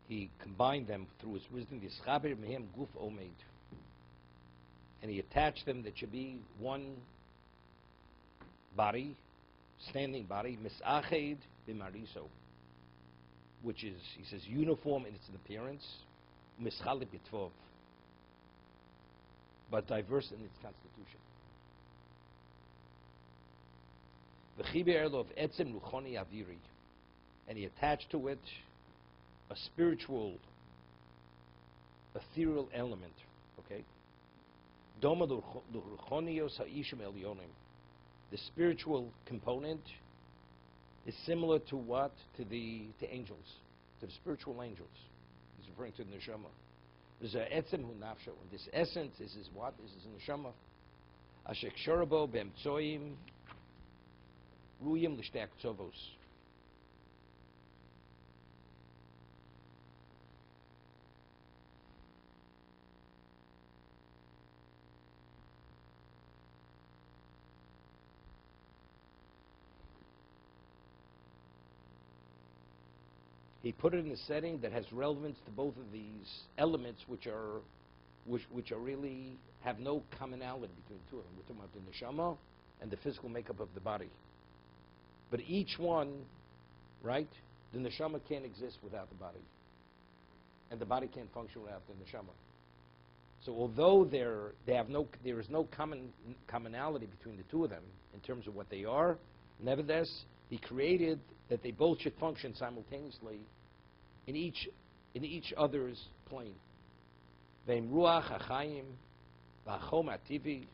He combined them through his wisdom, and he attached them that should be one body, standing body, misached b'mariso, which is, he says, uniform in its appearance, mischalik b'tvov, but diverse in its constitution. V'chiber lo of etzem ruchoni aviri, and he attached to it a spiritual, ethereal element. Okay, doma l'ruchonios ha'ishim elyonim. The spiritual component is similar to what? To angels, to the spiritual angels. He's referring to the neshama. There's a etzem hu nafsho, and this essence is what? This is a neshama. Ashek shorabo be'emtsoim ruyim l'shtei chovos. He put it in a setting that has relevance to both of these elements, which are really have no commonality between the two of them. We're talking about the neshama and the physical makeup of the body. But each one, right? The neshama can't exist without the body, and the body can't function without the neshama. So although there is no commonality between the two of them in terms of what they are, nevertheless, he created that they both should function simultaneously in each other's plane. Ve'im ruach hachayim v'achom hativi.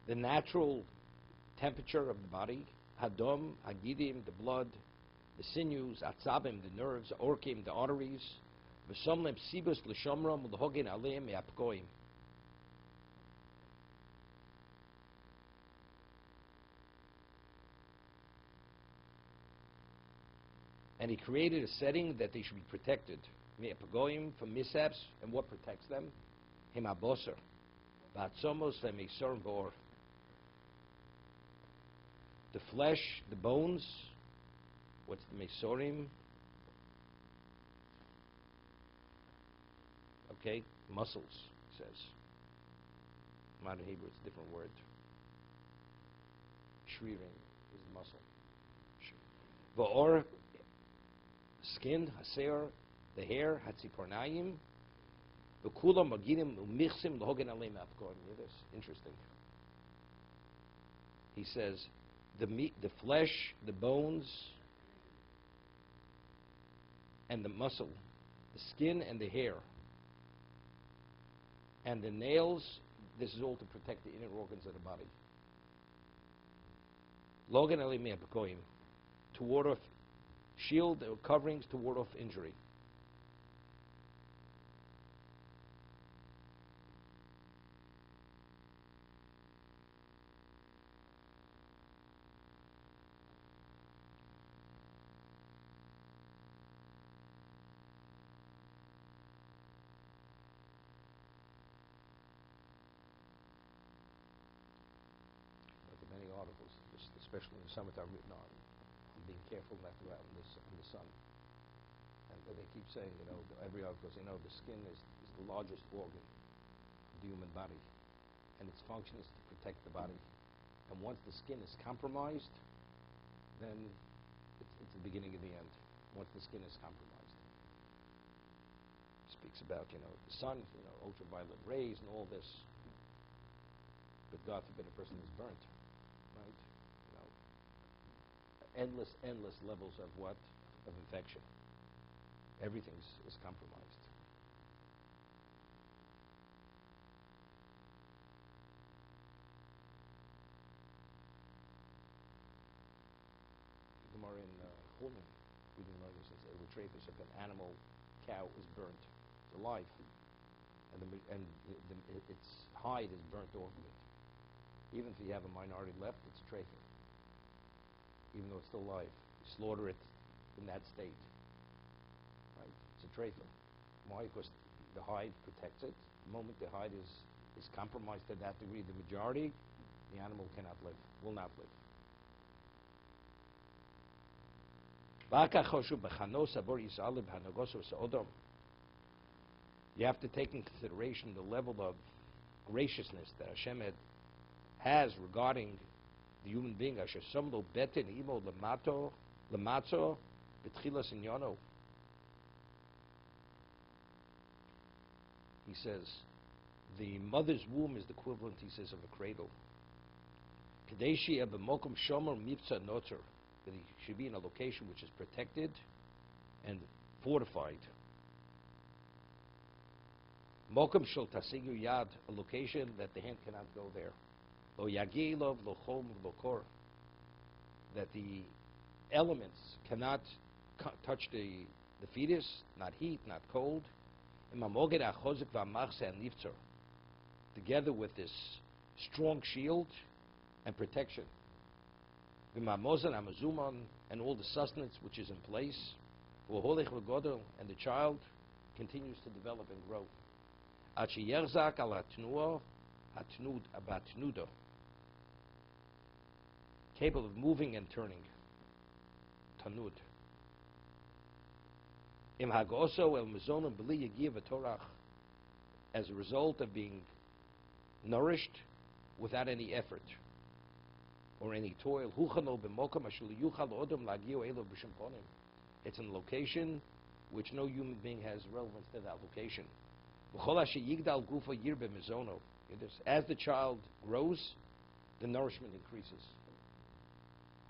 The natural temperature of the body, hadom, hagidim, the blood, the sinews, atzabim, the nerves, orkim, the arteries, v'somlem sibus l'shomram l'hogin aleim me'apkoim. And he created a setting that they should be protected. Me'apagoim, from mishaps, and what protects them? Himaboser. V'atzomos ve'meisorim bor. The flesh, the bones, what's the meisorim? Okay, muscles, it says. Modern Hebrew, it's a different word. Shririm is the muscle. Va'or, skin, haser, the hair, hatzipornayim, v'kulam maginim u'michsim l'hogen aleim apkoim. This interesting. He says, the meat, the flesh, the bones, and the muscle, the skin and the hair, and the nails, this is all to protect the inner organs of the body. Logan aleim apkoim, to ward off, shield or coverings to ward off injury. Many articles, especially in the summertime, written on being careful not to go out in the sun. And they keep saying, every article says, the skin is the largest organ of the human body, and its function is to protect the body. And once the skin is compromised, then it's the beginning of the end. Once the skin is compromised, it speaks about the sun, ultraviolet rays, and all this. But God forbid a person is burnt, right? Endless levels of what? Of infection. Everything is compromised. The Gemara in Chulin, we didn't know this, says the traphus of an animal, cow, is burnt. It's alive. And its hide is burnt off of it. Even if you have a minority left, it's a traphus. Even though it's still alive, you slaughter it in that state. Right? It's a traphus. Why? Because the hide protects it, The moment the hide is compromised to that degree, the majority, the animal cannot live, will not live. You have to take in consideration the level of graciousness that Hashem has regarding the human being. He says, the mother's womb is the equivalent, he says, of a cradle. That he should be in a location which is protected and fortified. Mokum shel tasigu yad, a location that the hand cannot go there. Lo yagilov, lo chom, lo kor, that the elements cannot touch the fetus, not heat, not cold. Together with this strong shield and protection. And all the sustenance which is in place. And the child continues to develop and grow. Capable of moving and turning. Tanud. As a result of being nourished without any effort or any toil. It's in a location which no human being has relevance to that location. As the child grows, the nourishment increases.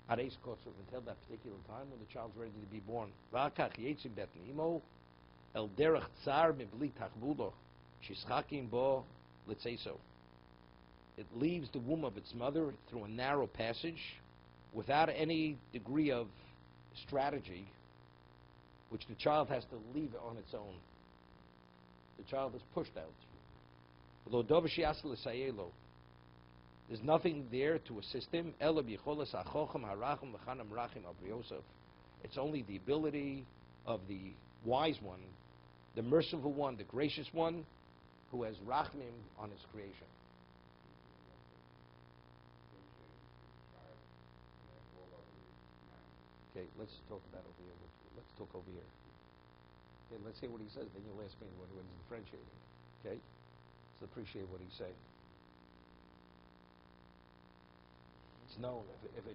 Until that particular time when the child's ready to be born. It leaves the womb of its mother through a narrow passage without any degree of strategy, which the child has to leave on its own. The child is pushed out. There's nothing there to assist him. It's only the ability of the wise one, the merciful one, the gracious one, who has rachmim on his creation. Okay, let's talk about over here. Let's talk over here. Okay, let's hear what he says. Then you'll ask me what he's differentiating. Okay, let's appreciate what he's saying. It's known if it.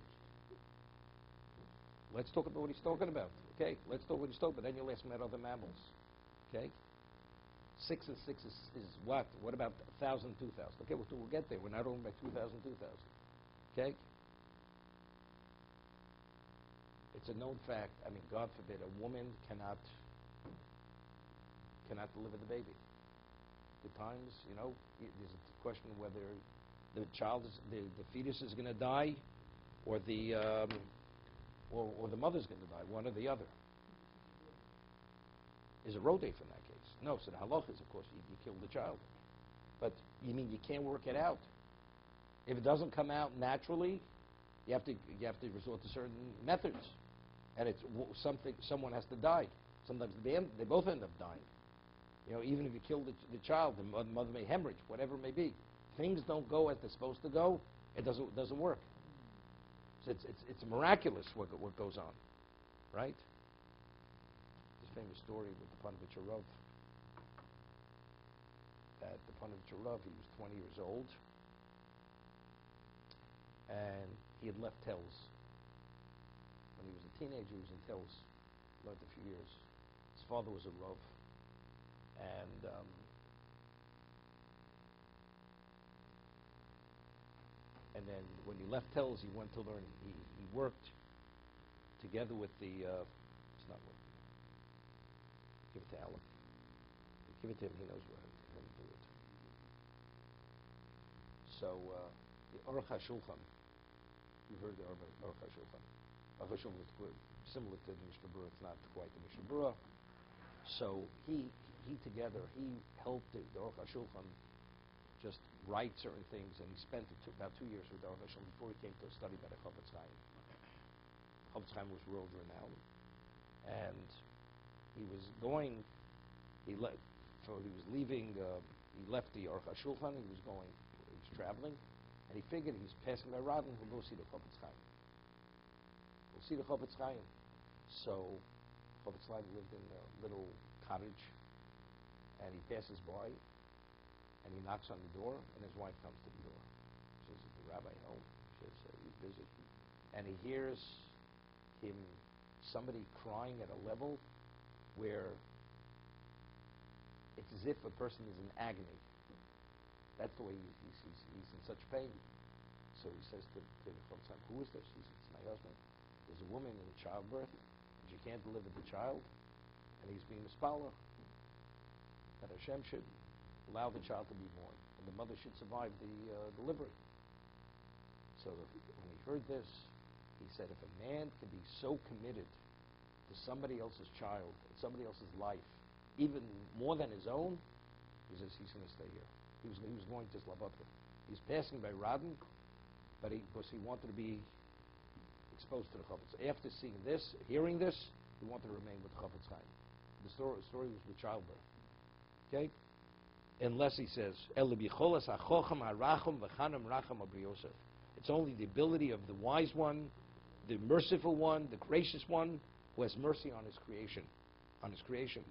Let's talk about what he's talking about. Okay, let's talk what he's talking about. Then you'll ask me about other mammals. Okay. 6 and 6 is what? What about 1,000, 2,000? Okay, we'll get there. We're not only by 2,000, 2,000. Okay. It's a known fact. I mean, God forbid, a woman cannot deliver the baby. At times, there's a question whether the child the fetus is going to die, or the mother's going to die, one or the other. Is a rodef in that case? No. So the halacha is, of course, you kill the child. But you mean you can't work it out? If it doesn't come out naturally, you have to resort to certain methods, and it's someone has to die. Sometimes they both end up dying. Even if you kill the child, the mother may hemorrhage, whatever it may be. Things don't go as they're supposed to go. It doesn't work. So it's miraculous what goes on, right? This famous story with the Panovich Rav. That the Panovich Rav, he was 20 years old, and he had left Telz. When he was a teenager, he was in Telz, lived a few years. His father was a Rav, and then when he left Telz, he went to learn. He worked together with the. It's not working. Give it to Alan. Give it to him. He knows how to do it. So the Aruch HaShulchan. You've heard the Aruch HaShulchan. Aruch HaShulchan is similar to the Mishnah Berurah. It's not quite the Mishnah Berurah. So he helped the Aruch HaShulchan just write certain things, and he spent about 2 years with the Aruch HaShulchan before he came to study by the Chovot HaLevavos. Chovot HaLevavos was world renowned, and he was going. He was leaving. he left the Aruch HaShulchan, he was traveling, and he figured he was passing by Radin, we'll go see the Chovos Chaim. We'll see the Chovos Chaim. So Chovos Chaim lived in a little cottage, and he passes by, and he knocks on the door, and his wife comes to the door. She says, "Is the rabbi home?" She says, "He's busy." And he hears somebody crying at a level where it's as if a person is in agony. That's the way he's in such pain. So he says to the Chovos Chaim, "Who is this?" He says, "It's my husband. There's a woman in childbirth, and she can't deliver the child, and he's being mispala that Hashem should allow the child to be born, and the mother should survive the delivery." So when he heard this, he said, if a man can be so committed to somebody else's child, somebody else's life, even more than his own, he says he's going to stay here. He was going to Slobodka. He's passing by Radin, but because he wanted to be exposed to the Chovos. After seeing this, hearing this, he wanted to remain with the Chovos Chaim. The story was with childbirth. Okay? Unless he says, it's only the ability of the wise one, the merciful one, the gracious one, who has mercy on his creation. On his creation.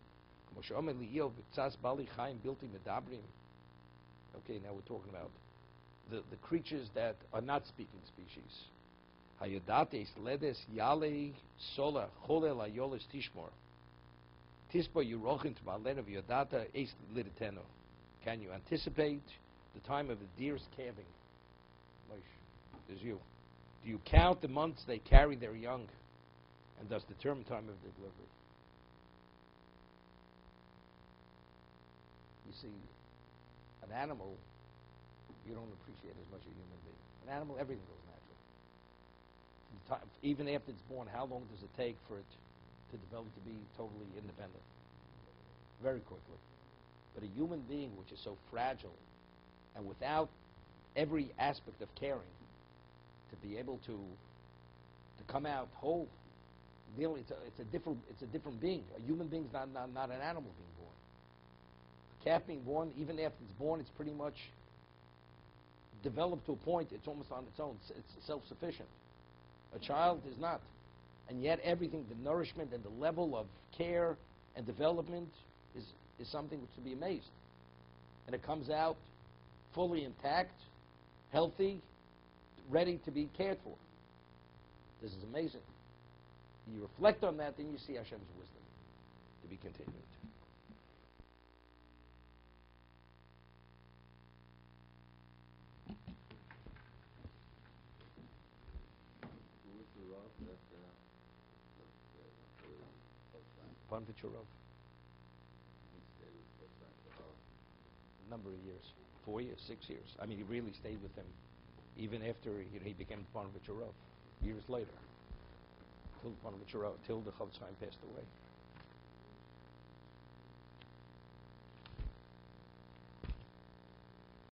Okay, now we're talking about the creatures that are not speaking species. Can you anticipate the time of the deer's calving? There's you. Do you count the months they carry their young, and thus determine time of their delivery? You see, an animal, you don't appreciate as much as a human being. An animal, everything goes natural. Even after it's born, how long does it take for it to develop to be totally independent? Very quickly. But a human being, which is so fragile, and without every aspect of caring, to be able to come out whole, really, it's a different being. A human being is not an animal being born. A calf being born, even after it's born, it's pretty much developed to a point. It's almost on its own. It's self-sufficient. A child is not, and yet everything, the nourishment and the level of care and development is something to be amazed. And it comes out fully intact, healthy, ready to be cared for. This is amazing. You reflect on that, then you see Hashem's wisdom. To be continued. Who was the Rav that Panvichurov. he stayed with Kotzak for A number of years. 4 years, 6 years. I mean, he really stayed with him even after he became Panvichurov, years later. Till the Chovos Chaim passed away.